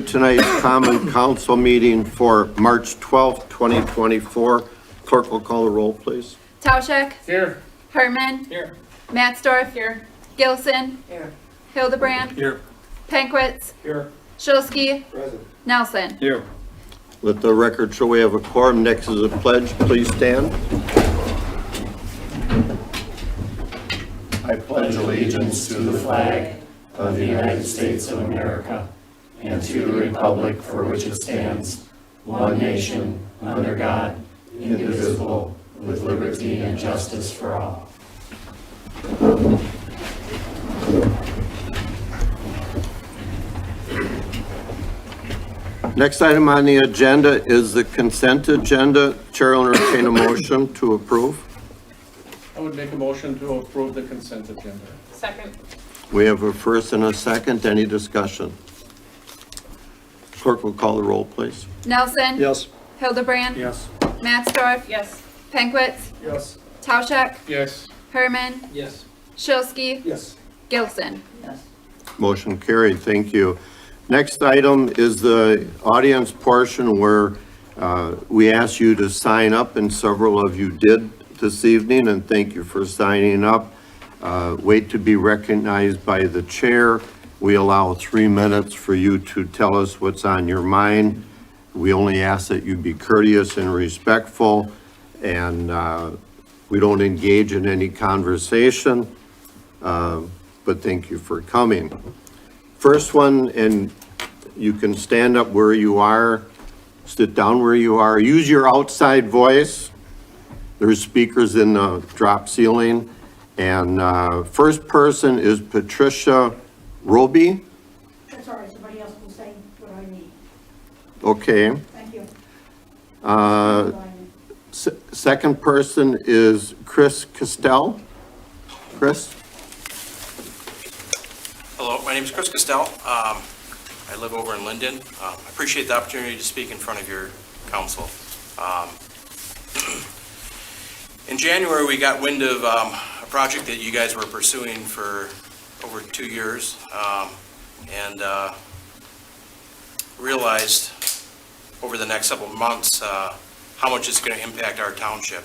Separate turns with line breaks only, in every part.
Tonight's common council meeting for March 12th, 2024. Clerk will call the roll, please.
Tauschek.
Here.
Herman.
Here.
Matzdorf. Here. Gilson.
Here.
Hildebrand.
Here.
Pankwitz.
Here.
Shulsky.
Present.
Nelson.
Here.
Let the record show we have a quorum. Next is a pledge. Please stand.
I pledge allegiance to the flag of the United States of America and to the republic for which it stands, one nation, under God, indivisible, with liberty and justice for all.
Next item on the agenda is the consent agenda. Chair will entertain a motion to approve.
I would make a motion to approve the consent agenda.
Second.
We have a first and a second. Any discussion? Clerk will call the roll, please.
Nelson.
Yes.
Hildebrand.
Yes.
Matzdorf. Yes. Pankwitz.
Yes.
Tauschek.
Yes.
Herman.
Yes.
Shulsky.
Yes.
Gilson.
Motion carried. Thank you. Next item is the audience portion where we ask you to sign up, and several of you did this evening, and thank you for signing up. Wait to be recognized by the chair. We allow 3 minutes for you to tell us what's on your mind. We only ask that you be courteous and respectful, and we don't engage in any conversation, but thank you for coming. First one, and you can stand up where you are, sit down where you are, use your outside voice. There's speakers in the drop ceiling. And first person is Patricia Roby.
That's all right, somebody else will say what I need.
Okay.
Thank you.
Second person is Chris Castell. Chris?
Hello, my name is Chris Castell. I live over in Linden. I appreciate the opportunity to speak in front of your council. In January, we got wind of a project that you guys were pursuing for over 2 years, and realized over the next couple of months how much it's going to impact our township.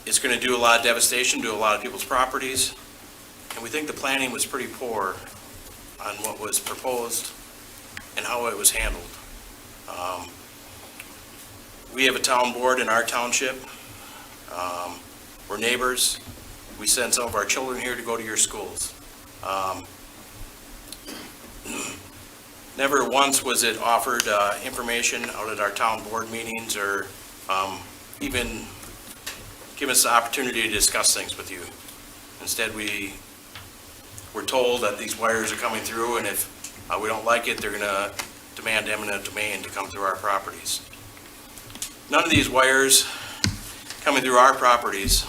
It's going to do a lot of devastation to a lot of people's properties, and we think the planning was pretty poor on what was proposed and how it was handled. We have a town board in our township. We're neighbors. We send some of our children here to go to your schools. Never once was it offered information out at our town board meetings, or even give us the opportunity to discuss things with you. Instead, we were told that these wires are coming through, and if we don't like it, they're going to demand eminent domain to come through our properties. None of these wires coming through our properties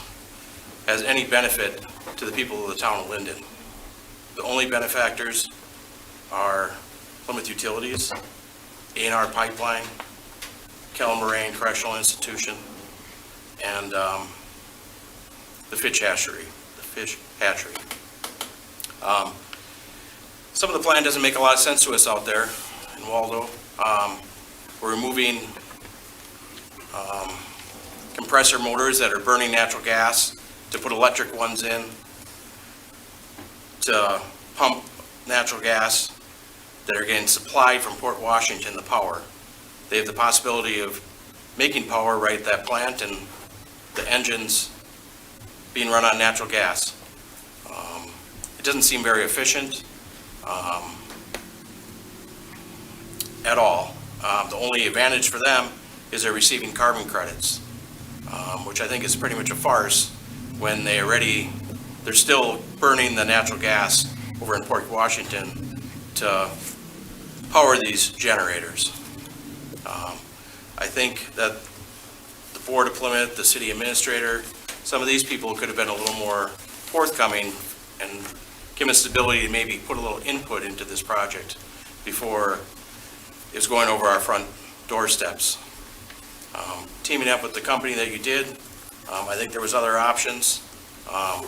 has any benefit to the people of the town of Linden. The only benefactors are Plymouth Utilities, A&R Pipeline, Keller Moraine Correctional Institution, and the fish hatchery. Some of the plan doesn't make a lot of sense to us out there in Waldo. We're removing compressor motors that are burning natural gas to put electric ones in to pump natural gas that are getting supplied from Port Washington, the power. They have the possibility of making power right at that plant, and the engines being run on natural gas. It doesn't seem very efficient at all. The only advantage for them is they're receiving carbon credits, which I think is pretty much a farce when they're still burning the natural gas over in Port Washington to power these generators. I think that the Board of Plymouth, the city administrator, some of these people could have been a little more forthcoming and given us the ability to maybe put a little input into this project before it was going over our front doorsteps. Teaming up with the company that you did, I think there was other options,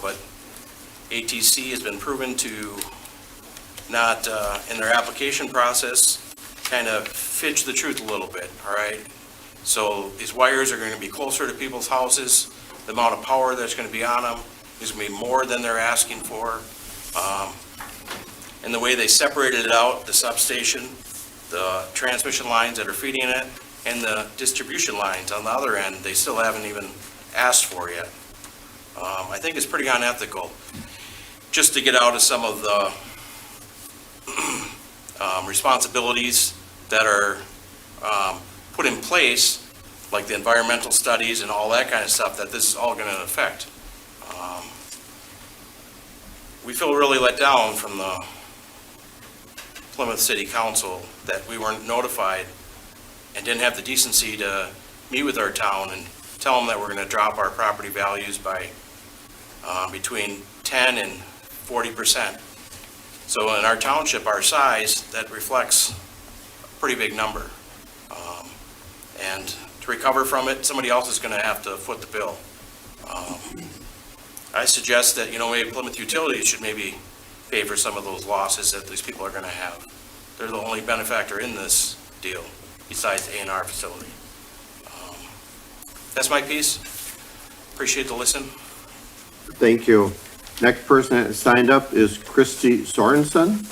but ATC has been proven to not, in their application process, kind of fudge the truth a little bit, all right? So these wires are going to be closer to people's houses. The amount of power that's going to be on them is going to be more than they're asking for. And the way they separated it out, the substation, the transmission lines that are feeding it, and the distribution lines on the other end, they still haven't even asked for yet. I think it's pretty unethical, just to get out of some of the responsibilities that are put in place, like the environmental studies and all that kind of stuff, that this is all going to affect. We feel really let down from the Plymouth City Council that we weren't notified and didn't have the decency to meet with our town and tell them that we're going to drop our property values by between 10 and 40%. So in our township, our size, that reflects a pretty big number. And to recover from it, somebody else is going to have to foot the bill. I suggest that, maybe Plymouth Utilities should maybe pay for some of those losses that these people are going to have. They're the only benefactor in this deal, besides the A&R facility. That's my piece. Appreciate the listen.
Thank you. Next person that signed up is Christy Sorensen.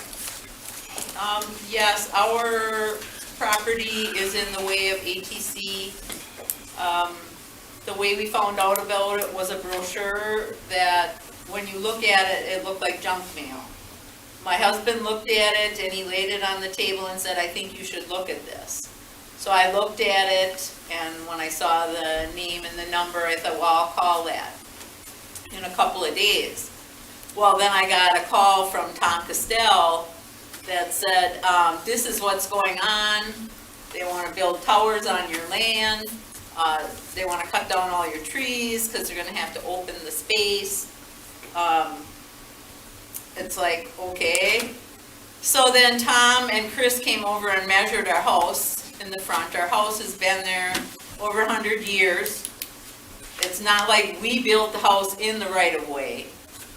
Yes, our property is in the way of ATC. The way we found out about it was a brochure that, when you look at it, it looked like junk mail. My husband looked at it and he laid it on the table and said, "I think you should look at this." So I looked at it, and when I saw the name and the number, I thought, well, I'll call that in a couple of days. Well, then I got a call from Tom Castell that said, this is what's going on. They want to build towers on your land. They want to cut down all your trees because they're going to have to open the space. It's like, okay. So then Tom and Chris came over and measured our house in the front. Our house has been there over 100 years. It's not like we built the house in the right of way,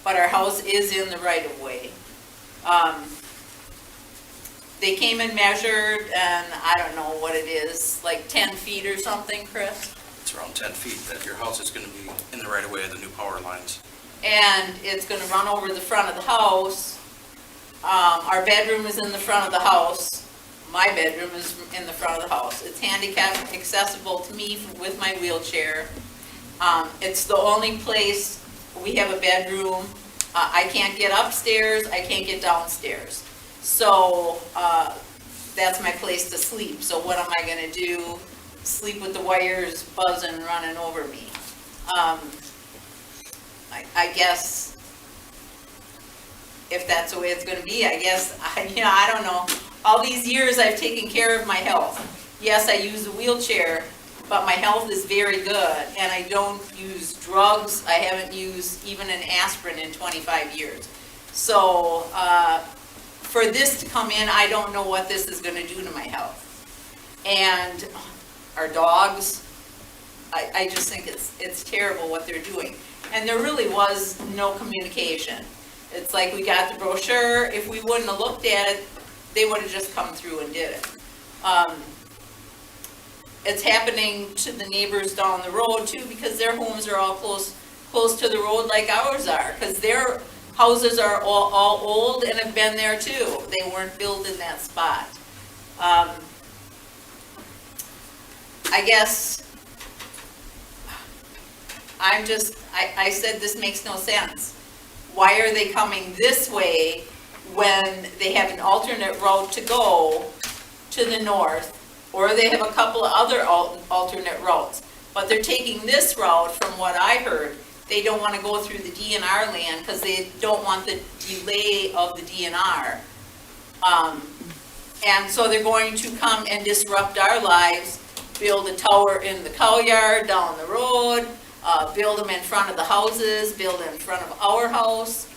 but our house is in the right of way. They came and measured, and I don't know what it is, like 10 feet or something, Chris?
It's around 10 feet that your house is going to be in the right of way of the new power lines.
And it's going to run over the front of the house. Our bedroom is in the front of the house. My bedroom is in the front of the house. It's handicap accessible to me with my wheelchair. It's the only place we have a bedroom. I can't get upstairs, I can't get downstairs. So that's my place to sleep. So what am I going to do? Sleep with the wires buzzing, running over me. I guess if that's the way it's going to be, I guess, I don't know. All these years I've taken care of my health. Yes, I use a wheelchair, but my health is very good, and I don't use drugs. I haven't used even an aspirin in 25 years. So for this to come in, I don't know what this is going to do to my health. And our dogs, I just think it's terrible what they're doing. And there really was no communication. It's like we got the brochure. If we wouldn't have looked at it, they would have just come through and did it. It's happening to the neighbors down the road too, because their homes are all close to the road like ours are, because their houses are all old and have been there too. They weren't built in that spot. I guess I said this makes no sense. Why are they coming this way when they have an alternate route to go to the north, or they have a couple of other alternate routes? But they're taking this route, from what I heard. They don't want to go through the DNR land because they don't want the delay of the DNR. And so they're going to come and disrupt our lives, build a tower in the cow yard down the road, build them in front of the houses, build them in front of our house.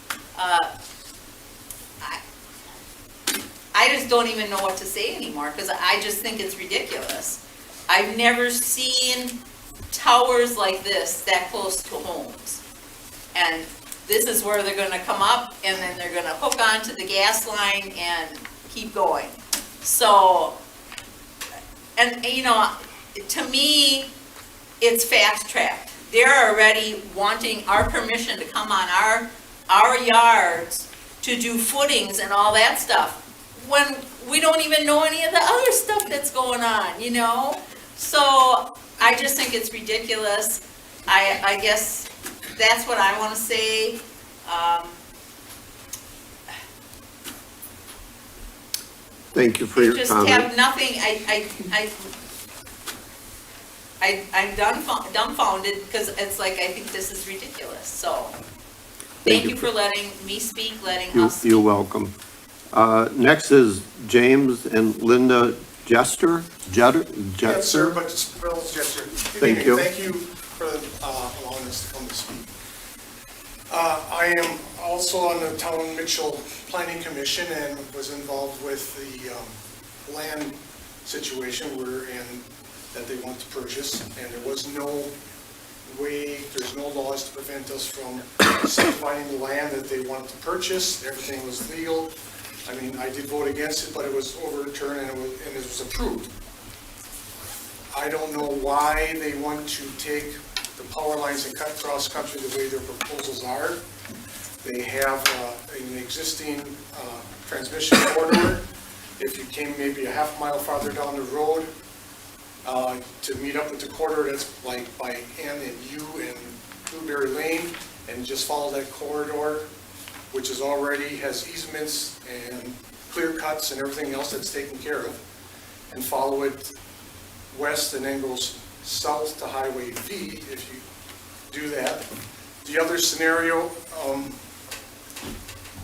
I just don't even know what to say anymore, because I just think it's ridiculous. I've never seen towers like this that close to homes. And this is where they're gonna come up, and then they're gonna hook onto the gas line and keep going. So, and you know, to me, it's fast-tracked. They're already wanting our permission to come on our yards to do footings and all that stuff, when we don't even know any of the other stuff that's going on, you know? So, I just think it's ridiculous. I guess that's what I wanna say.
Thank you for your
Just
comment.
have nothing, I'm dumbfounded, because it's like, I think this is ridiculous, so. Thank you for letting me speak, letting us speak.
You're welcome. Next is James and Linda Jester.
Yes, sir, but spells Jester.
Thank you.
Thank you for allowing us to come to speak. I am also on the Town Mitchell Planning Commission and was involved with the land situation that they want to purchase, and there was no way, there's no laws to prevent us from subdividing the land that they want to purchase. Everything was legal. I mean, I did vote against it, but it was overturned and it was approved. I don't know why they want to take the power lines and cut cross country the way their proposals are. They have an existing transmission corridor. If you came maybe a half mile farther down the road to meet up with the corridor, that's like by N and U and Blueberry Lane, and just follow that corridor, which is already has easements and clear cuts and everything else that's taken care of, and follow it west and then goes south to Highway V if you do that. The other scenario,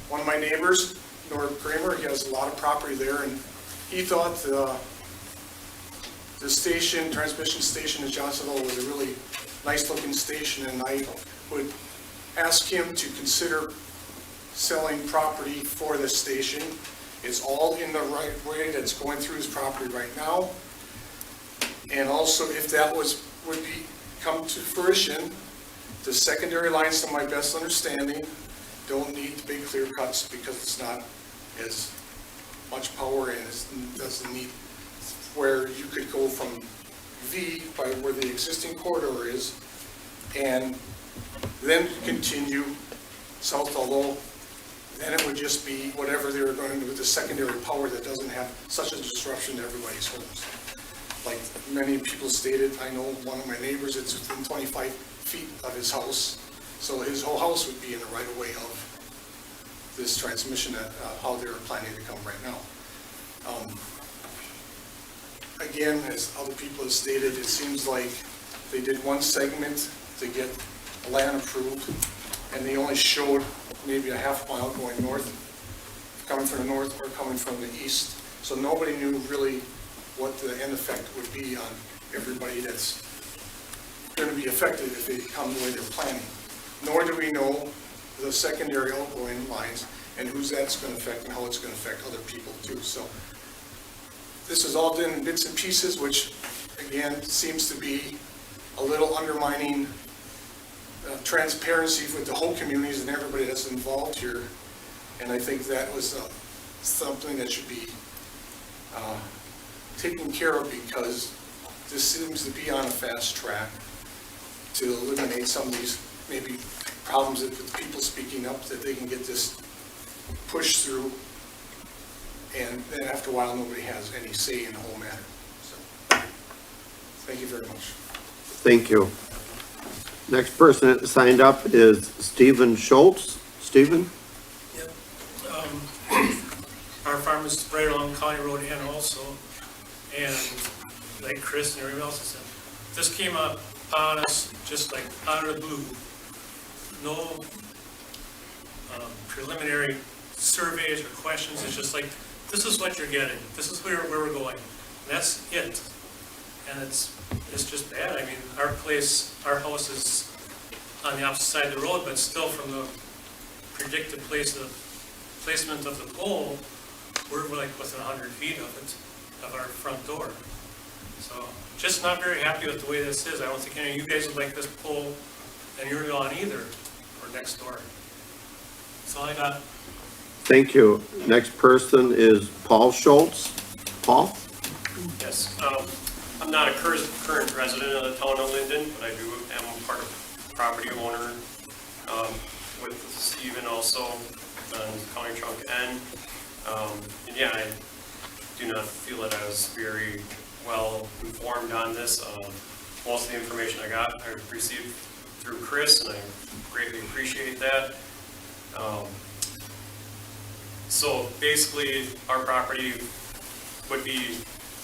one of my neighbors, Norm Kramer, he has a lot of property there, and he thought the station, transmission station in Johnsonville was a really nice looking station, and I would ask him to consider selling property for this station. It's all in the right way that's going through his property right now. And also, if that would come to fruition, the secondary lines, to my best understanding, don't need the big clear cuts because it's not as much power and it doesn't need where you could go from V by where the existing corridor is and then continue south, although then it would just be whatever they were going to do with the secondary power that doesn't have such a disruption to everybody's homes. Like many people stated, I know one of my neighbors, it's within 25 feet of his house, so his whole house would be in the right of way of this transmission, how they're planning to come right now. Again, as other people have stated, it seems like they did one segment to get land approved, and they only showed maybe a half mile going north, coming from the north or coming from the east. So nobody knew really what the end effect would be on everybody that's going to be affected if they come the way they're planning. Nor do we know the secondary outgoing lines and who's that's going to affect and how it's going to affect other people too. So this is all done in bits and pieces, which again seems to be a little undermining transparency with the whole communities and everybody that's involved here. And I think that was something that should be taken care of, because this seems to be on a fast track to eliminate some of these maybe problems with people speaking up, that they can get this pushed through, and then after a while nobody has any say in the whole matter. So thank you very much.
Thank you. Next person that signed up is Stephen Schultz. Stephen?
Yep. Our farm is right along County Road N also, and like Chris and everybody else has said, this came up on us just like out of the blue. No preliminary surveys or questions. It's just like, this is what you're getting. This is where we're going. And that's it. And it's just bad. I mean, our house is on the opposite side of the road, but still from the predicted placement of the pole, we're like within 100 feet of it, of our front door. So just not very happy with the way this is. I don't think any of you guys would like this pole in your lawn either, or next door. That's all I got.
Thank you. Next person is Paul Schultz. Paul?
Yes, I'm not a current resident of the town of Linden, but I am part of property owner with Stephen also on County Trunk N. And yeah, I do not feel that I was very well informed on this. Most of the information I received through Chris, and I greatly appreciate that. So basically, our property would be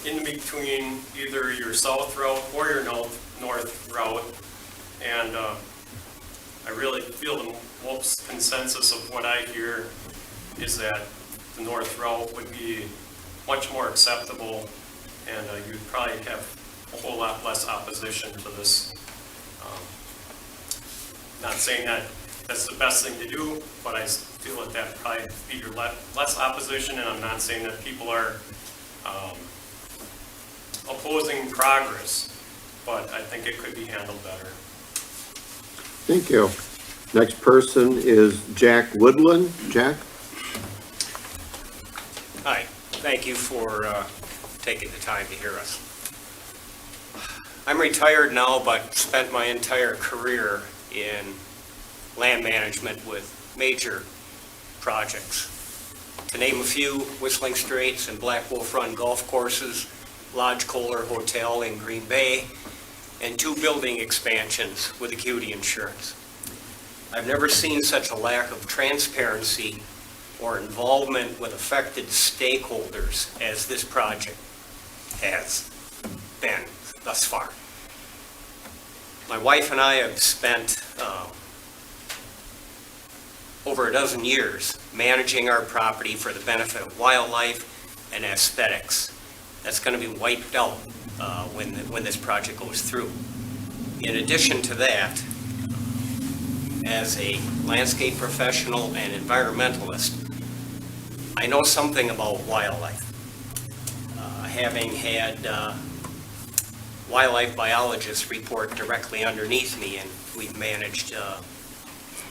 in between either your south route or your north route. And I really feel the most consensus of what I hear is that the north route would be much more acceptable, and you'd probably have a whole lot less opposition to this. Not saying that that's the best thing to do, but I feel that that probably be your less opposition, and I'm not saying that people are opposing progress, but I think it could be handled better.
Thank you. Next person is Jack Woodland. Jack?
Hi, thank you for taking the time to hear us. I'm retired now, but spent my entire career in land management with major projects. To name a few, Whistling Straits and Black Wolf Run golf courses, Lodge Kohler Hotel in Green Bay, and 2 building expansions with Acuity Insurance. I've never seen such a lack of transparency or involvement with affected stakeholders as this project has been thus far. My wife and I have spent over a dozen years managing our property for the benefit of wildlife and aesthetics. That's going to be wiped out when this project goes through. In addition to that, as a landscape professional and environmentalist, I know something about wildlife. Having had wildlife biologists report directly underneath me, and we've managed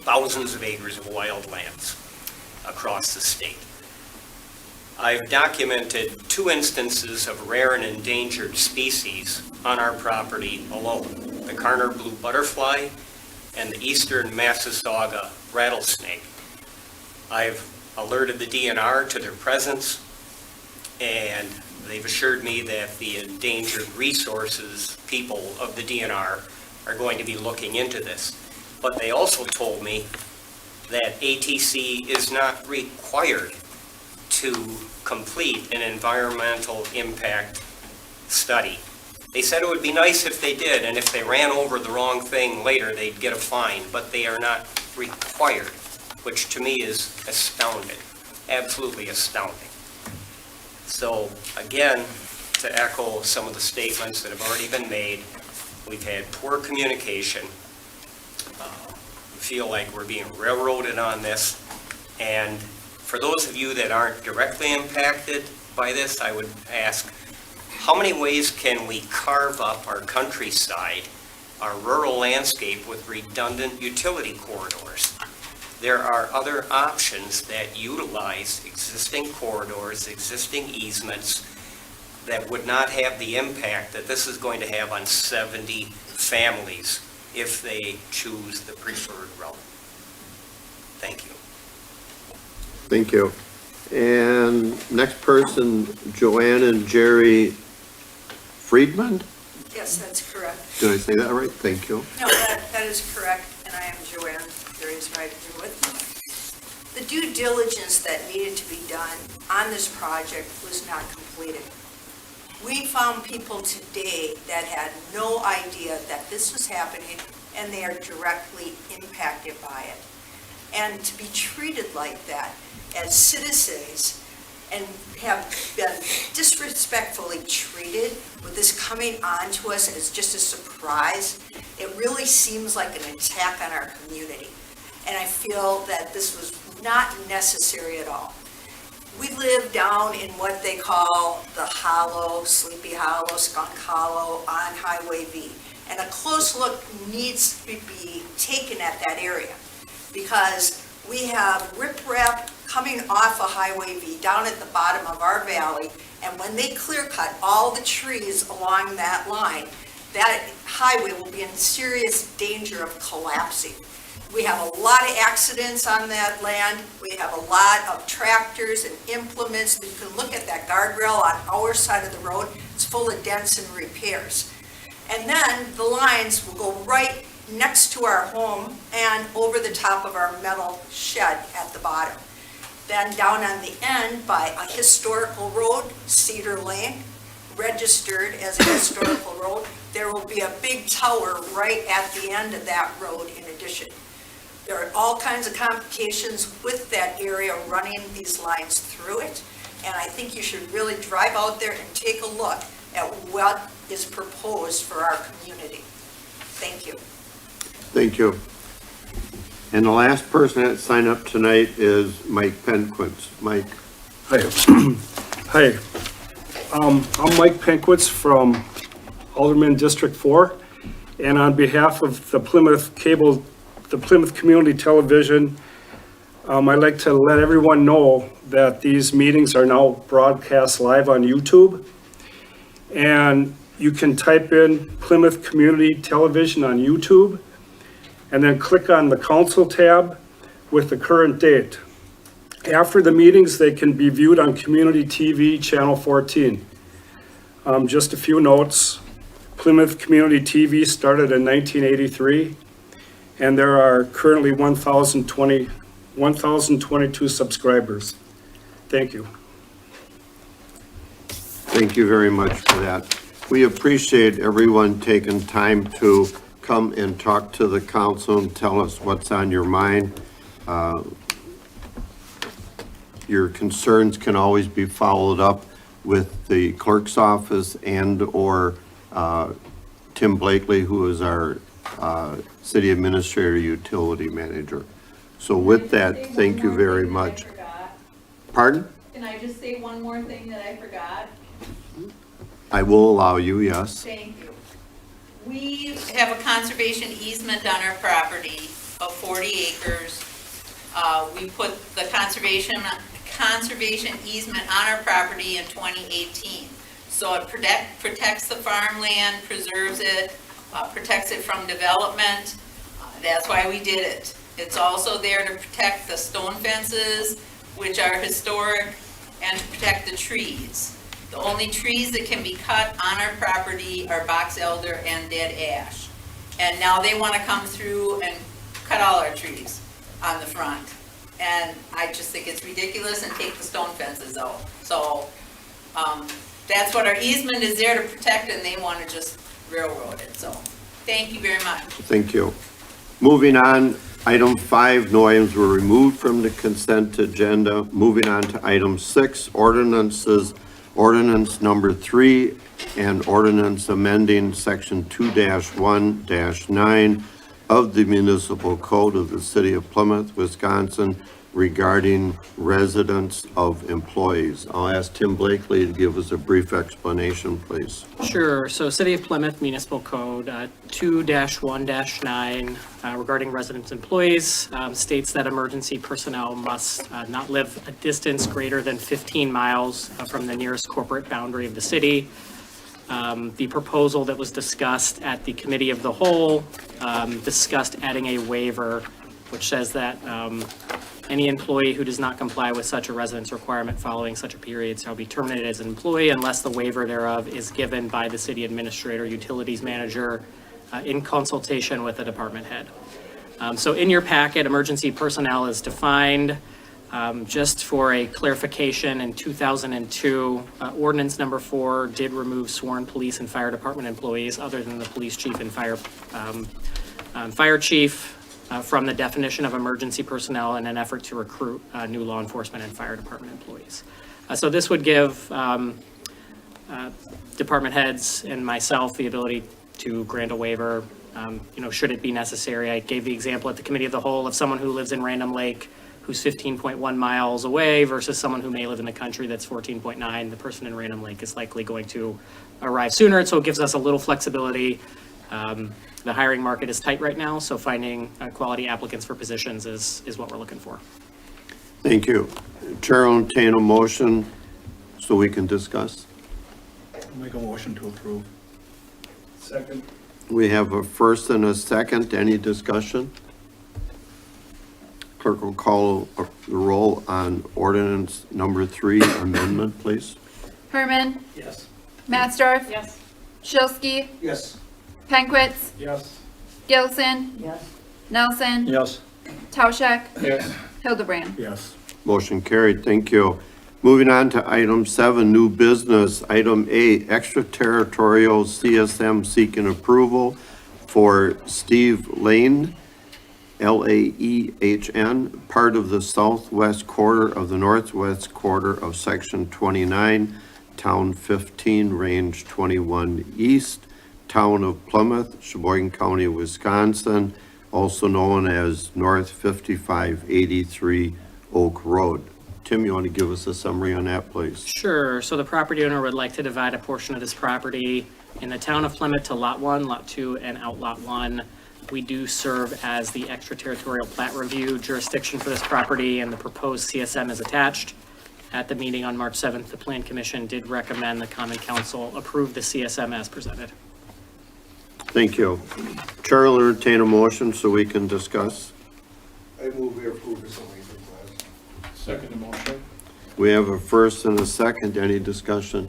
thousands of acres of wildlands across the state. I've documented 2 instances of rare and endangered species on our property alone, the Karner blue butterfly and the eastern Massasauga rattlesnake. I've alerted the DNR to their presence, and they've assured me that the endangered resources people of the DNR are going to be looking into this. But they also told me that ATC is not required to complete an environmental impact study. They said it would be nice if they did, and if they ran over the wrong thing later, they'd get a fine, but they are not required, which to me is astounding, absolutely astounding. So again, to echo some of the statements that have already been made, we've had poor communication. We feel like we're being railroaded on this, and for those of you that aren't directly impacted by this, I would ask, how many ways can we carve up our countryside, our rural landscape with redundant utility corridors? There are other options that utilize existing corridors, existing easements that would not have the impact that this is going to have on 70 families if they choose the preferred route. Thank you.
Thank you. And next person, Joanne and Jerry Friedman?
Yes, that's correct.
Did I say that right? Thank you.
No, that is correct, and I am Joanne. There is right here with me. The due diligence that needed to be done on this project was not completed. We found people today that had no idea that this was happening, and they are directly impacted by it. And to be treated like that as citizens and have been disrespectfully treated with this coming on to us as just a surprise, it really seems like an attack on our community. And I feel that this was not necessary at all. We live down in what they call the Hollow, Sleepy Hollow, Skunk Hollow on Highway V. And a close look needs to be taken at that area, because We have riprap coming off of Highway V down at the bottom of our valley, and when they clear cut all the trees along that line, that highway will be in serious danger of collapsing. We have a lot of accidents on that land. We have a lot of tractors and implements. You can look at that guardrail on our side of the road. It's full of dents and repairs. And then the lines will go right next to our home and over the top of our metal shed at the bottom. Then down on the end by a historical road, Cedar Lane, registered as a historical road, there will be a big tower right at the end of that road in addition. There are all kinds of complications with that area running these lines through it, and I think you should really drive out there and take a look at what is proposed for our community. Thank you.
Thank you. And the last person that signed up tonight is Mike Penquitz. Mike.
Hi. Hi. I'm Mike Penquitz from Alderman District 4, and on behalf of the Plymouth Community Television, I'd like to let everyone know that these meetings are now broadcast live on YouTube. And you can type in Plymouth Community Television on YouTube and then click on the Council tab with the current date. After the meetings, they can be viewed on Community TV Channel 14. Just a few notes. Plymouth Community TV started in 1983, and there are currently 1,022 subscribers. Thank you.
Thank you very much for that. We appreciate everyone taking time to come and talk to the council and tell us what's on your mind. Your concerns can always be followed up with the clerk's office and/or Tim Blakely, who is our city administrator, utility manager. So with that, thank you very much. Pardon?
Can I just say one more thing that I forgot?
I will allow you, yes.
Thank you. We have a conservation easement on our property of 40 acres. We put the conservation easement on our property in 2018. So it protects the farmland, preserves it, protects it from development. That's why we did it. It's also there to protect the stone fences, which are historic, and to protect the trees. The only trees that can be cut on our property are box elder and dead ash. And now they want to come through and cut all our trees on the front. And I just think it's ridiculous, and take the stone fences out. So that's what our easement is there to protect, and they want to just railroad it. So thank you very much.
Thank you. Moving on, item 5, no items were removed from the consent agenda. Moving on to item 6, ordinances. Ordinance number 3 and ordinance amending section 2-1-9 of the municipal code of the city of Plymouth, Wisconsin regarding residence of employees. I'll ask Tim Blakely to give us a brief explanation, please.
Sure. So City of Plymouth Municipal Code 2-1-9 regarding residence employees states that emergency personnel must not live a distance greater than 15 miles from the nearest corporate boundary of the city. The proposal that was discussed at the Committee of the Whole discussed adding a waiver which says that any employee who does not comply with such a residence requirement following such a period shall be terminated as an employee unless the waiver thereof is given by the city administrator, utilities manager, in consultation with the department head. So in your packet, emergency personnel is defined. Just for a clarification, in 2002, ordinance number 4 did remove sworn police and fire department employees other than the police chief and fire chief from the definition of emergency personnel in an effort to recruit new law enforcement and fire department employees. So this would give department heads and myself the ability to grant a waiver, should it be necessary. I gave the example at the Committee of the Whole of someone who lives in Random Lake who's 15.1 miles away versus someone who may live in the country that's 14.9. The person in Random Lake is likely going to arrive sooner, and so it gives us a little flexibility. The hiring market is tight right now, so finding quality applicants for positions is what we're looking for.
Thank you. Chair will entertain a motion so we can discuss.
Make a motion to approve.
Second.
We have a first and a second. Any discussion? Clerk will call the roll on ordinance number 3 amendment, please.
Herman,
Yes.
Matsdorf,
Yes.
Shilsky,
Yes.
Penkwitz,
Yes.
Gilson,
Yes.
Nelson,
Yes.
Tauschek,
Yes.
Hildebrand.
Yes.
Motion carried. Thank you. Moving on to item 7, new business. Item A, extraterritorial CSM seeking approval for Steve Lane, Laehn, part of the southwest quarter of the northwest quarter of section 29, town 15, range 21 east, town of Plymouth, Sheboygan County, Wisconsin, also known as North 5583 Oak Road. Tim, you want to give us a summary on that, please?
Sure. So the property owner would like to divide a portion of this property in the town of Plymouth to Lot 1, Lot 2, and Outlot 1. We do serve as the extraterritorial plat review jurisdiction for this property, and the proposed CSM is attached. At the meeting on March 7th, the Plan Commission did recommend the Common Council approve the CSM as presented.
Thank you. Chair will entertain a motion so we can discuss.
I move we approve this only for class.
Second motion.
We have a first and a second. Any discussion?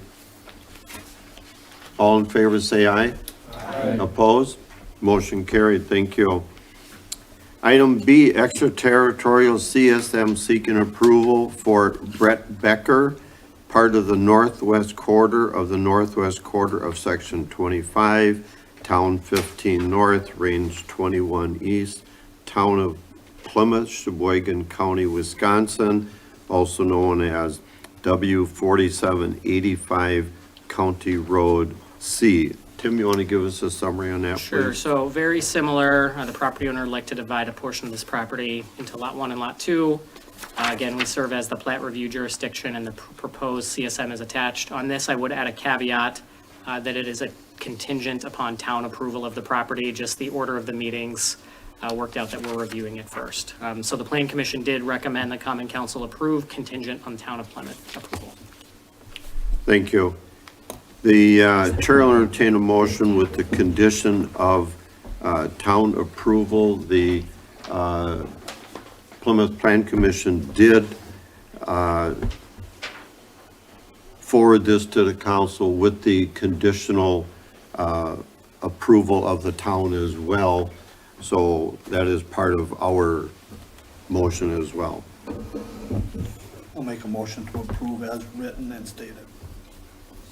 All in favor, say aye.
Aye.
Opposed? Motion carried. Thank you. Item B, extraterritorial CSM seeking approval for Brett Becker, part of the northwest quarter of section 25, town 15 north, range 21 east, town of Plymouth, Sheboygan County, Wisconsin, also known as W4785 County Road C. Tim, you want to give us a summary on that, please?
Sure. So very similar. The property owner would like to divide a portion of this property into Lot 1 and Lot 2. Again, we serve as the plat review jurisdiction, and the proposed CSM is attached. On this, I would add a caveat that it is a contingent upon town approval of the property. Just the order of the meetings worked out that we're reviewing it first. So the Plan Commission did recommend the Common Council approve contingent on town of Plymouth approval.
Thank you. The chair will entertain a motion with the condition of town approval. The Plymouth Plan Commission did forward this to the council with the conditional approval of the town as well. So that is part of our motion as well.
I'll make a motion to approve as written and stated.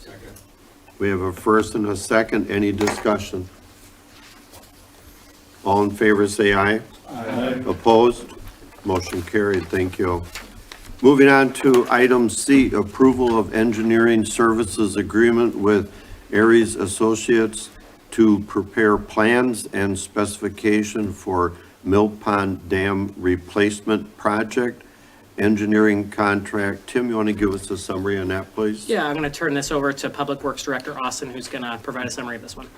Second.
We have a first and a second. Any discussion? All in favor, say aye.
Aye.
Opposed? Motion carried. Thank you. Moving on to item C, approval of engineering services agreement with Aries Associates to prepare plans and specification for Mill Pond Dam Replacement Project. Engineering contract. Tim, you want to give us a summary on that, please?
Yeah, I'm going to turn this over to Public Works Director Austin, who's going to provide a summary of this one.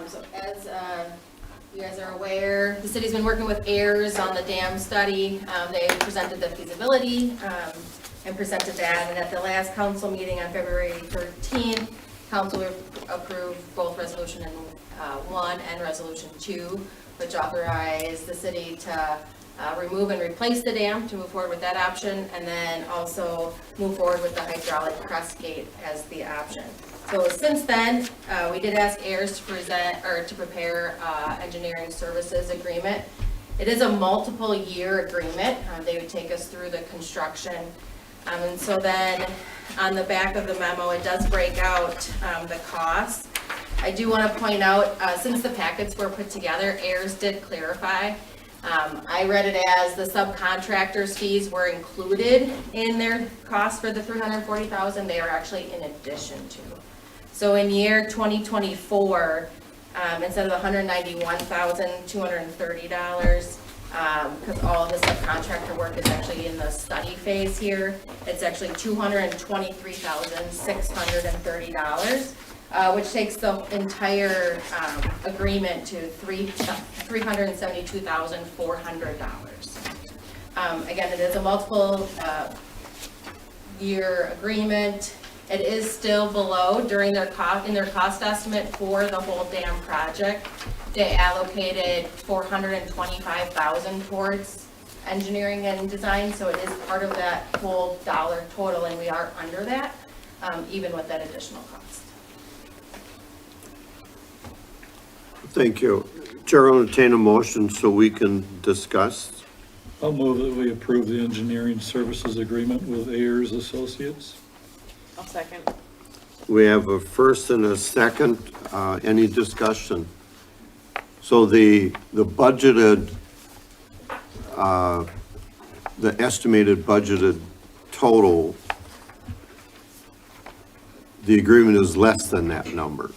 So as you guys are aware, the city's been working with AIRS on the dam study. They presented the feasibility and presented that, and at the last council meeting on February 13th, council approved both resolution 1 and resolution 2, which authorized the city to remove and replace the dam, to move forward with that option, and then also move forward with the hydraulic press gate as the option. So since then, we did ask AIRS to prepare engineering services agreement. It is a multiple year agreement. They would take us through the construction. And so then on the back of the memo, it does break out the costs. I do want to point out, since the packets were put together, AIRS did clarify. I read it as the subcontractors' fees were included in their cost for the $340,000. They are actually in addition to. So in year 2024, instead of $191,230, because all of the subcontractor work is actually in the study phase here, it's actually $223,630. which takes the entire agreement to $372,400. Again, it is a multiple year agreement. It is still below in their cost estimate for the whole dam project. They allocated $425,000 towards engineering and design, so it is part of that whole dollar total, and we are under that, even with that additional cost.
Thank you. Chair will entertain a motion so we can discuss.
I'll move that we approve the engineering services agreement with Ayers Associates.
I'll second.
We have a first and a second. Any discussion? So the budgeted, the estimated budgeted total, the agreement is less than that number.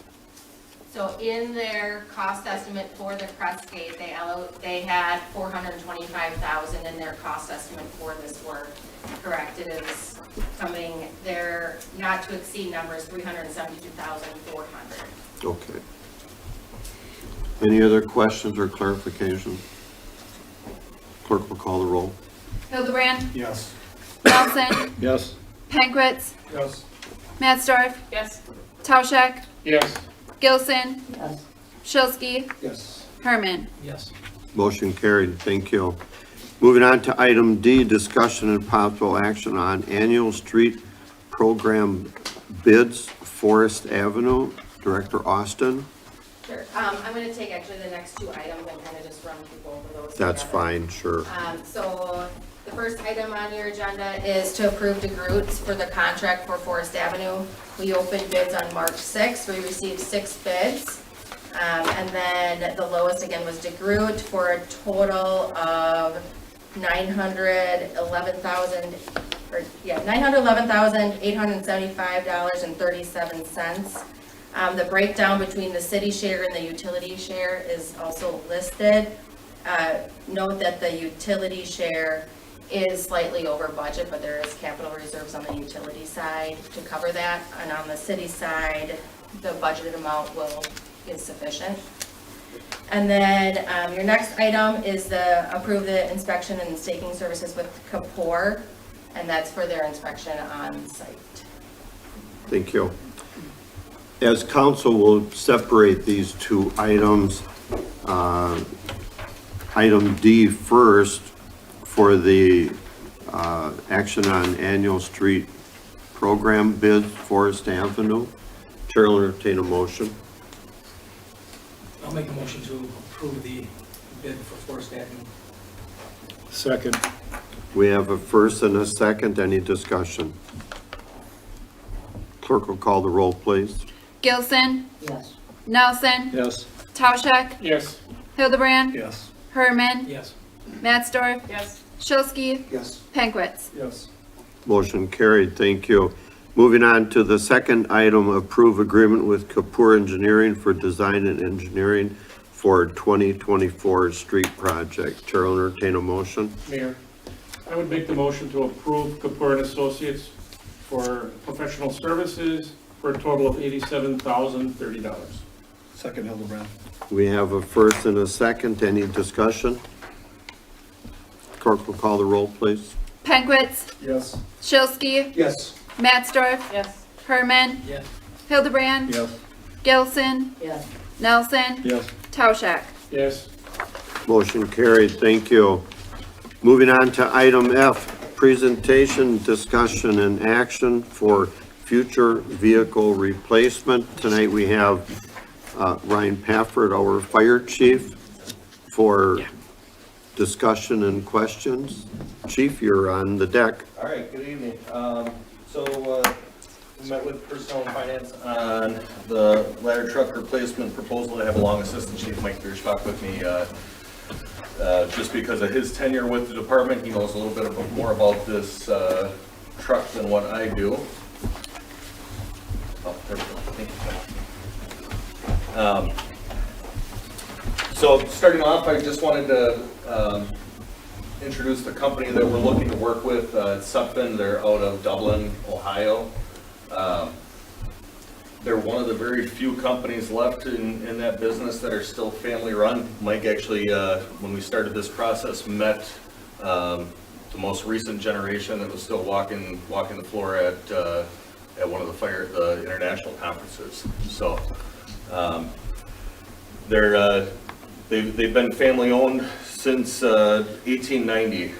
So in their cost estimate for the crest gate, they had $425,000 in their cost estimate for this work. Correct, it is coming, their not to exceed numbers, $372,400.
Okay. Any other questions or clarifications? Clerk will call the roll.
Hildebrand,
Yes.
Nelson,
Yes.
Pankwitz,
Yes.
Matsdorf,
Yes.
Tauschek,
Yes.
Gilson, Shilsky,
Yes.
Herman.
Yes.
Motion carried. Thank you. Moving on to item D, discussion and possible action on annual street program bids, Forest Avenue. Director Austin.
Sure, I'm gonna take actually the next two items and kind of just run people over those.
That's
together.
fine, sure.
So the first item on your agenda is to approve DeGroots for the contract for Forest Avenue. We opened bids on March 6th. We received 6 bids. And then the lowest again was DeGroot for a total of $911,875.37. The breakdown between the city share and the utility share is also listed. Note that the utility share is slightly over budget, but there is capital reserves on the utility side to cover that. And on the city side, the budgeted amount is sufficient. And then your next item is the approve the inspection and staking services with Kapoor, and that's for their inspection on site.
Thank you. As council will separate these two items, item D first for the action on annual street program bid, Forest Avenue. Chair will entertain a motion.
I'll make a motion to approve the bid for Forest Avenue.
Second.
We have a first and a second. Any discussion? Clerk will call the roll, please.
Gilson,
Yes.
Nelson,
Yes.
Tauschek,
Yes.
Hildebrand,
Yes.
Herman,
Yes.
Matsdorf,
Yes.
Shilsky,
Yes.
Pankwitz.
Yes.
Motion carried. Thank you. Moving on to the second item, approve agreement with Kapoor Engineering for design and engineering for 2024 street project. Chair will entertain a motion.
Mayor, I would make the motion to approve Kapoor and Associates for professional services for a total of $87,030.
Second, Hildebrand.
We have a first and a second. Any discussion? Clerk will call the roll, please.
Pankwitz,
Yes.
Shilsky,
Yes.
Matsdorf,
Yes.
Herman,
Yes.
Hildebrand,
Yes.
Gilson,
Yes.
Nelson,
Yes.
Tauschek.
Yes.
Motion carried. Thank you. Moving on to item F, presentation, discussion, and action for future vehicle replacement. Tonight we have Ryan Pafford, our fire chief, for discussion and questions. Chief, you're on the deck.
All right, good evening. We met with Personnel and Finance on the ladder truck replacement proposal. I have along Assistant Chief Mike Bierschbach with me. Just because of his tenure with the department, he knows a little bit more about this truck than what I do. Oh, there we go. Thank you. So starting off, I just wanted to introduce the company that we're looking to work with. It's Sutphen. They're out of Dublin, Ohio. They're one of the very few companies left in that business that are still family-run. Mike actually, when we started this process, met the most recent generation that was still walking the floor at one of the international conferences. So they've been family-owned since 1890.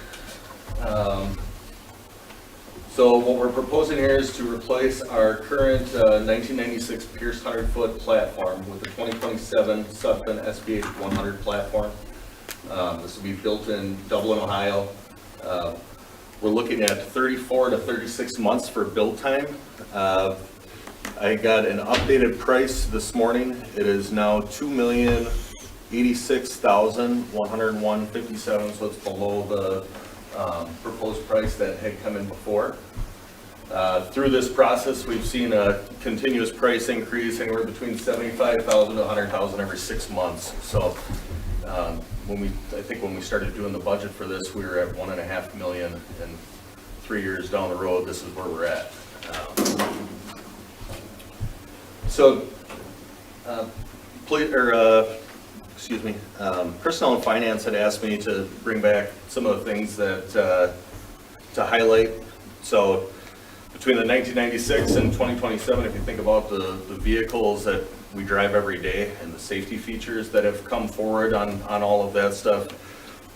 So what we're proposing here is to replace our current 1996 Pierce 100-foot platform with the 2027 Sutphen SBH 100 platform. This will be built in Dublin, Ohio. We're looking at 34 to 36 months for build time. I got an updated price this morning. It is now $2,086,101.57, so it's below the proposed price that had come in before. Through this process, we've seen a continuous price increase anywhere between $75,000 to $100,000 every 6 months. So I think when we started doing the budget for this, we were at $1.5 million, and 3 years down the road, this is where we're at. Personnel and Finance had asked me to bring back some of the things that to highlight. So between the 1996 and 2027, if you think about the vehicles that we drive every day and the safety features that have come forward on all of that stuff,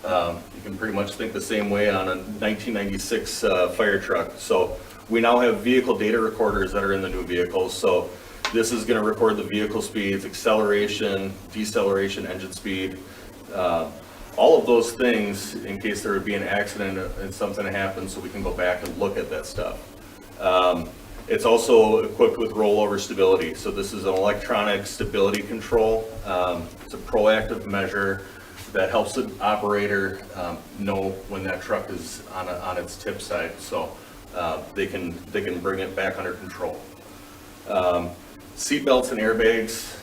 you can pretty much think the same way on a 1996 fire truck. So we now have vehicle data recorders that are in the new vehicles. So this is going to record the vehicle speeds, acceleration, deceleration, engine speed, all of those things in case there would be an accident and something happens, so we can go back and look at that stuff. It's also equipped with rollover stability. So this is an electronic stability control. It's a proactive measure that helps the operator know when that truck is on its tip side, so they can bring it back under control. Seat belts and airbags.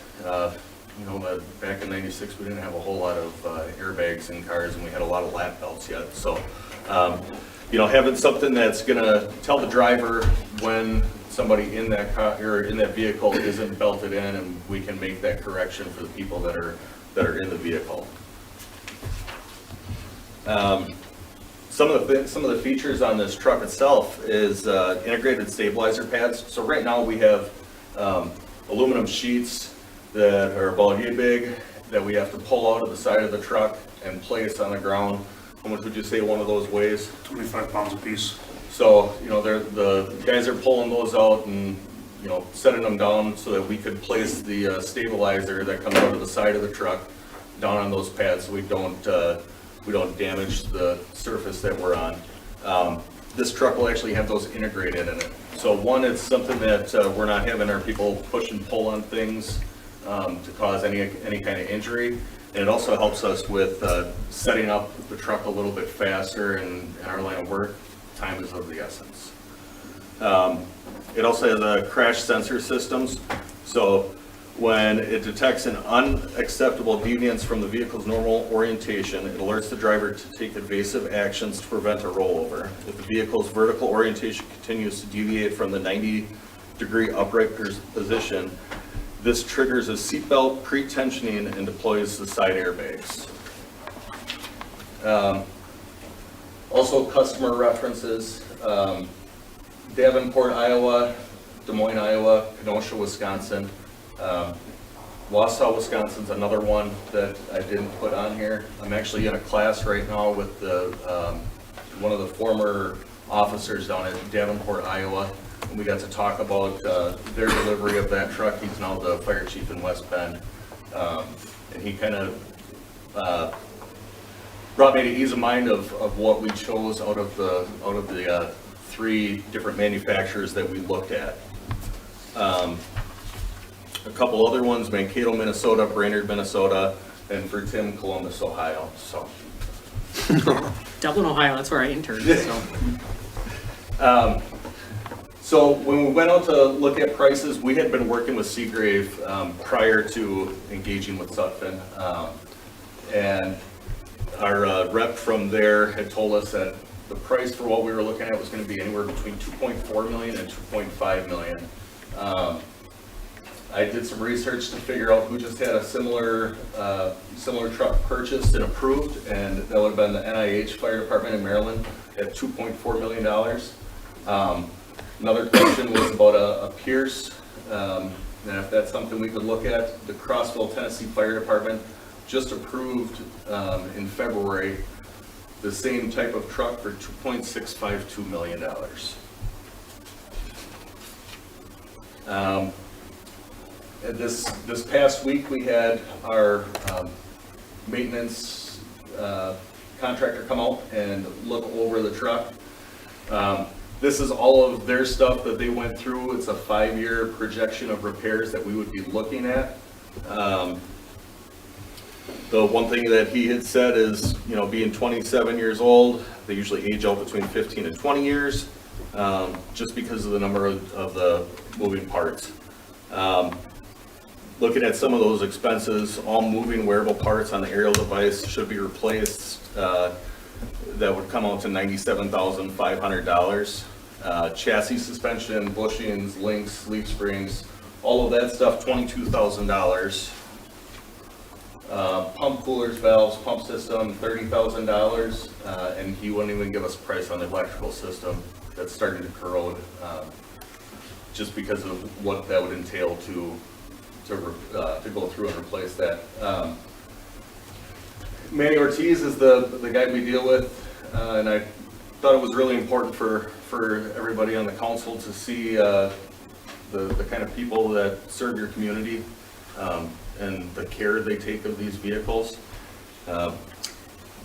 Back in '96, we didn't have a whole lot of airbags in cars, and we had a lot of lap belts yet. So, having something that's gonna tell the driver when somebody in that car or in that vehicle isn't belted in, and we can make that correction for the people that are in the vehicle. Some of the features on this truck itself is integrated stabilizer pads. So right now we have aluminum sheets that are about yay big that we have to pull out of the side of the truck and place on the ground. How much would you say one of those weighs?
25 pounds a piece.
So, the guys are pulling those out and, setting them down so that we could place the stabilizer that comes out of the side of the truck down on those pads so we don't damage the surface that we're on. This truck will actually have those integrated in it. So one, it's something that we're not having our people push and pull on things to cause any kind of injury. And it also helps us with setting up the truck a little bit faster, and our line of work, time is of the essence. It also has crash sensor systems. So when it detects an unacceptable deviance from the vehicle's normal orientation, it alerts the driver to take evasive actions to prevent a rollover. If the vehicle's vertical orientation continues to deviate from the 90-degree upright position, this triggers a seatbelt pre-tensioning and deploys the side airbags. Also customer references, Davenport, Iowa, Des Moines, Iowa, Kenosha, Wisconsin. Wausau, Wisconsin's another one that I didn't put on here. I'm actually in a class right now with one of the former officers down at Davenport, Iowa. And we got to talk about their delivery of that truck. He's now the fire chief in West Bend. And he kind of brought me to ease of mind of what we chose out of the 3 different manufacturers that we looked at. A couple other ones: Mankato, Minnesota, Brainerd, Minnesota, and for Tim, Columbus, Ohio. So
Dublin, Ohio, that's where I interned, so.
So when we went out to look at prices, we had been working with Seagrave prior to engaging with Sutphen. And our rep from there had told us that the price for what we were looking at was going to be anywhere between $2.4 million and $2.5 million. I did some research to figure out who just had a similar truck purchased and approved, and that would have been the NIH Fire Department in Maryland at $2.4 million. Another question was about a Pierce, and if that's something we could look at. The Crossville, Tennessee Fire Department just approved in February the same type of truck for $2.652 million. This past week, we had our maintenance contractor come out and look over the truck. This is all of their stuff that they went through. It's a 5-year projection of repairs that we would be looking at. The one thing that he had said is, you know, being 27 years old, they usually age out between 15 and 20 years, just because of the number of the moving parts. Looking at some of those expenses, all moving wearable parts on the aerial device should be replaced. That would come out to $97,500. Chassis suspension, bushings, links, leaf springs, all of that stuff, $22,000. Pump coolers, valves, pump system, $30,000, and he wouldn't even give us a price on the electrical system that's starting to corrode, just because of what that would entail to go through and replace that. Manny Ortiz is the guy we deal with, and I thought it was really important for everybody on the council to see the kind of people that serve your community, and the care they take of these vehicles.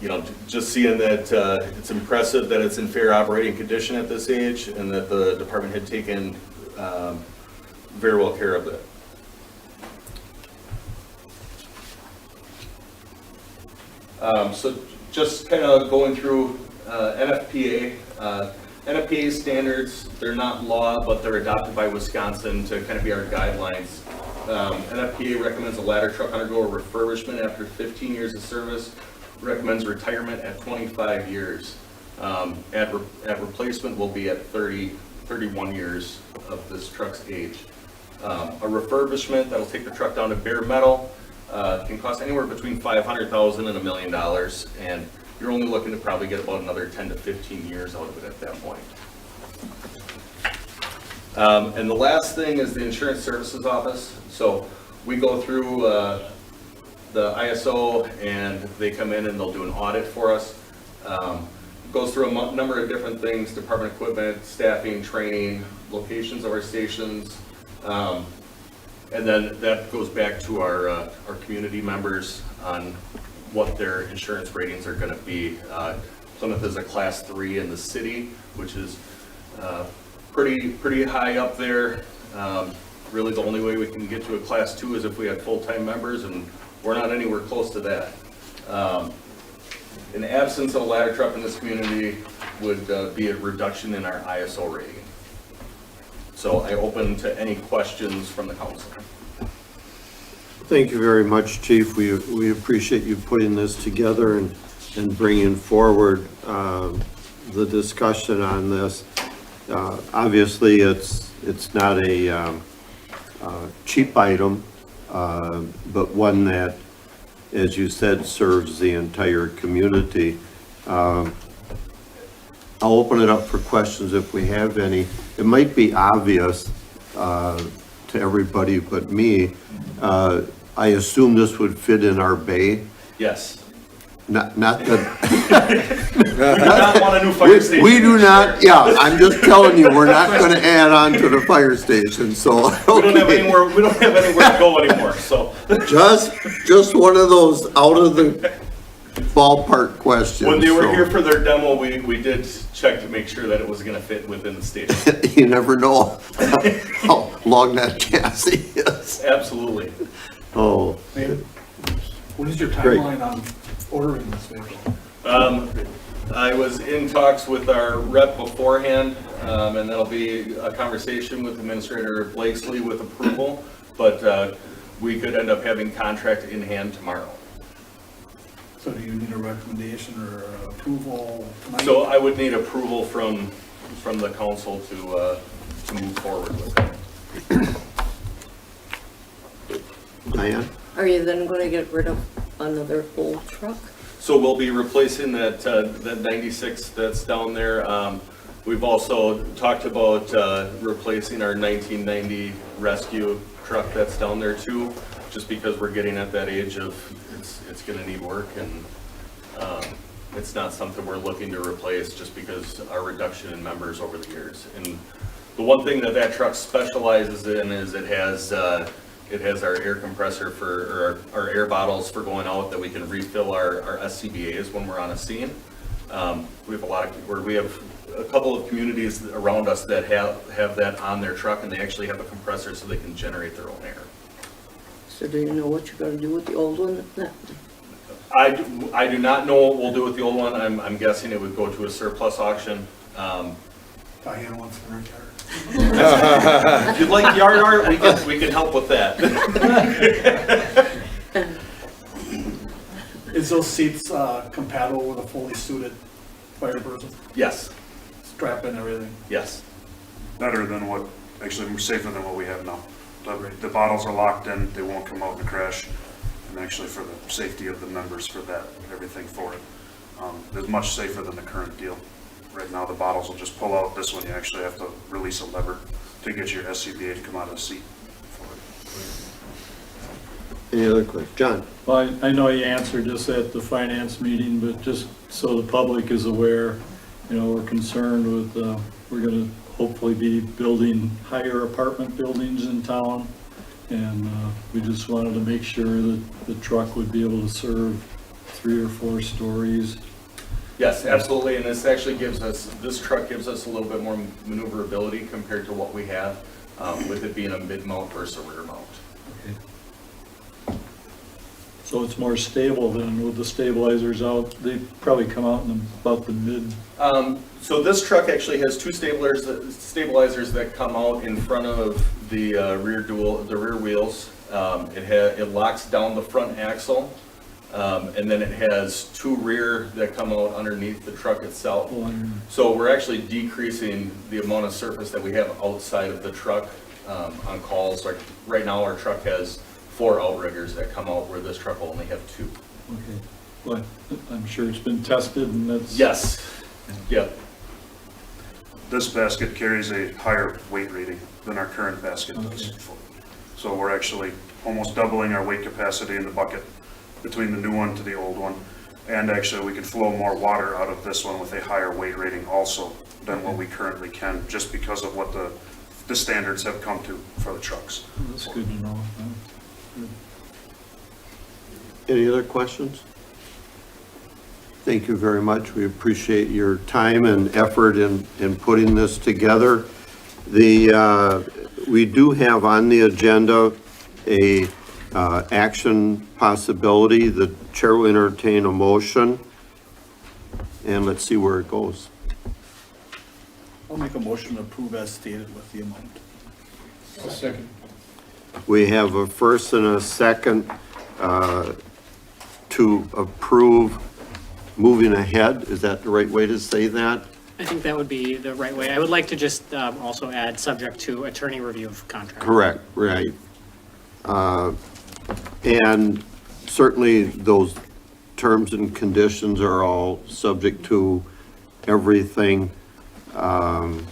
You know, just seeing that it's impressive that it's in fair operating condition at this age, and that the department had taken very well care of it. So just kind of going through NFPA. NFPA standards, they're not law, but they're adopted by Wisconsin to kind of be our guidelines. NFPA recommends a ladder truck undergo a refurbishment after 15 years of service, recommends retirement at 25 years. At replacement will be at 31 years of this truck's age. A refurbishment that'll take the truck down to bare metal can cost anywhere between $500,000 and $1 million, and you're only looking to probably get about another 10 to 15 years out of it at that point. And the last thing is the Insurance Services Office. So we go through the ISO, and they come in and they'll do an audit for us. Goes through a number of different things: department equipment, staffing, training, locations of our stations, and then that goes back to our community members on what their insurance ratings are going to be. Plymouth is a Class 3 in the city, which is pretty high up there. Really, the only way we can get to a Class 2 is if we had full-time members, and we're not anywhere close to that. In absence of a ladder truck in this community would be a reduction in our ISO rating. So I open to any questions from the council.
Thank you very much, Chief. We appreciate you putting this together and bringing forward the discussion on this. Obviously, it's not a cheap item, but one that, as you said, serves the entire community. I'll open it up for questions if we have any. It might be obvious to everybody but me. I assume this would fit in our bay.
Yes.
Not that.
Not want a new fire station.
We do not, yeah, I'm just telling you, we're not gonna add on to the fire station, so.
We don't have anywhere to go anymore, so.
Just one of those out of the ballpark questions.
When they were
so.
here for their demo, we did check to make sure that it was gonna fit within the station.
You never know how long that chassis is.
Absolutely.
Oh.
What is your
Great.
timeline on ordering this vehicle?
I was in talks with our rep beforehand, and that'll be a conversation with Administrator Blakesley with approval, but we could end up having contract in hand tomorrow.
So do you need a recommendation or approval tonight?
So I would need approval from the council to move forward with that.
Diane?
Are you then gonna get rid of another old truck?
So we'll be replacing that 96 that's down there. We've also talked about replacing our 1990 rescue truck that's down there too, just because we're getting at that age of it's gonna need work, and it's not something we're looking to replace just because our reduction in members over the years. And the one thing that truck specializes in is it has our air compressor or our air bottles for going out that we can refill our SCBA's when we're on a scene. We have a couple of communities around us that have that on their truck, and they actually have a compressor so they can generate their own air.
So do you know what you're gonna do with the old one?
I do not know what we'll do with the old one. I'm guessing it would go to a surplus auction.
Diane wants to retire.
If you'd like yard art, we can help with that.
Is those seats compatible with a fully suited fire person?
Yes.
Strap and everything?
Yes.
Better than what, actually more safer than what we have now. The bottles are locked in, they won't come out in a crash, and actually for the safety of the members for that, everything for it. It's much safer than the current deal. Right now, the bottles will just pull out. This one, you actually have to release a lever to get your SCBA to come out of the seat for it.
Any other questions? John?
Well, I know you answered this at the finance meeting, but just so the public is aware, we're concerned with, we're gonna hopefully be building higher apartment buildings in town. And we just wanted to make sure that the truck would be able to serve 3 or 4 stories.
Yes, absolutely, and this truck gives us a little bit more maneuverability compared to what we have, with it being a mid-mount versus a rear mount.
Okay. So it's more stable than with the stabilizers out, they probably come out in about the mid.
So this truck actually has 2 stabilizers that come out in front of the rear wheels. It locks down the front axle. And then it has 2 rear that come out underneath the truck itself. So we're actually decreasing the amount of surface that we have outside of the truck on calls. Like right now, our truck has 4 outriggers that come out where this truck will only have 2.
Okay, well, I'm sure it's been tested and that's.
Yes, yep.
This basket carries a higher weight rating than our current basket does. So we're actually almost doubling our weight capacity in the bucket between the new one to the old one. And actually we could flow more water out of this one with a higher weight rating also than what we currently can, just because of what the standards have come to for the trucks.
That's good to know. Good.
Any other questions? Thank you very much. We appreciate your time and effort in putting this together. We do have on the agenda a action possibility. The chair will entertain a motion, and let's see where it goes.
I'll make a motion to approve as stated with the amount.
A second.
We have a first and a second to approve moving ahead. Is that the right way to say that?
I think that would be the right way. I would like to just also add subject to attorney review of contract.
Correct, right. And certainly those terms and conditions are all subject to everything. Do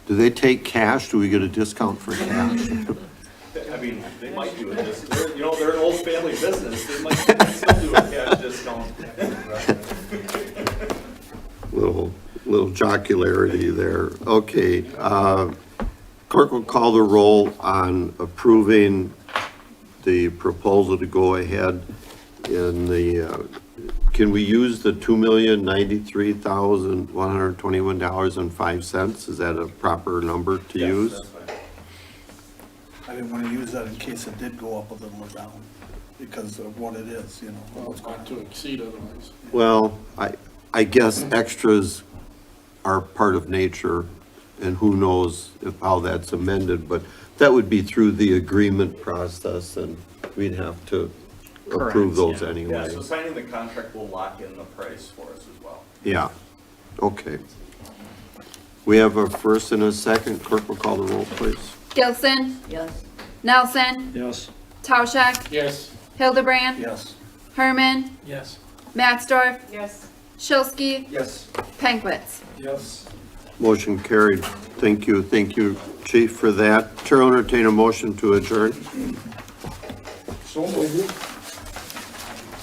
they take cash? Do we get a discount for cash?
I mean, they might do it. They're an old family business. They might still do a cash discount.
Little jocularity there. Okay. Clerk will call the roll on approving the proposal to go ahead in the, can we use the $2,093,121.05? Is that a proper number to use?
That's fine.
I didn't want to use that in case it did go up a little or down because of what it is,
Well, it's going to exceed otherwise.
Well, I guess extras are part of nature, and who knows how that's amended, but that would be through the agreement process, and we'd have to approve those anyway.
Yeah, so signing the contract will lock in the price for us as well.
Yeah, okay. We have a first and a second. Clerk will call the roll, please.
Gilson,
Yes.
Nelson,
Yes.
Tauschak,
Yes.
Hildebrand,
Yes.
Herman,
Yes.
Matsdorf,
Yes.
Shilsky,
Yes.
Penkwitz.
Yes.
Motion carried. Thank you, Chief, for that. Chair will entertain a motion to adjourn.
So moved.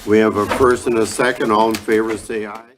We have a first and a second. All in favor, say aye.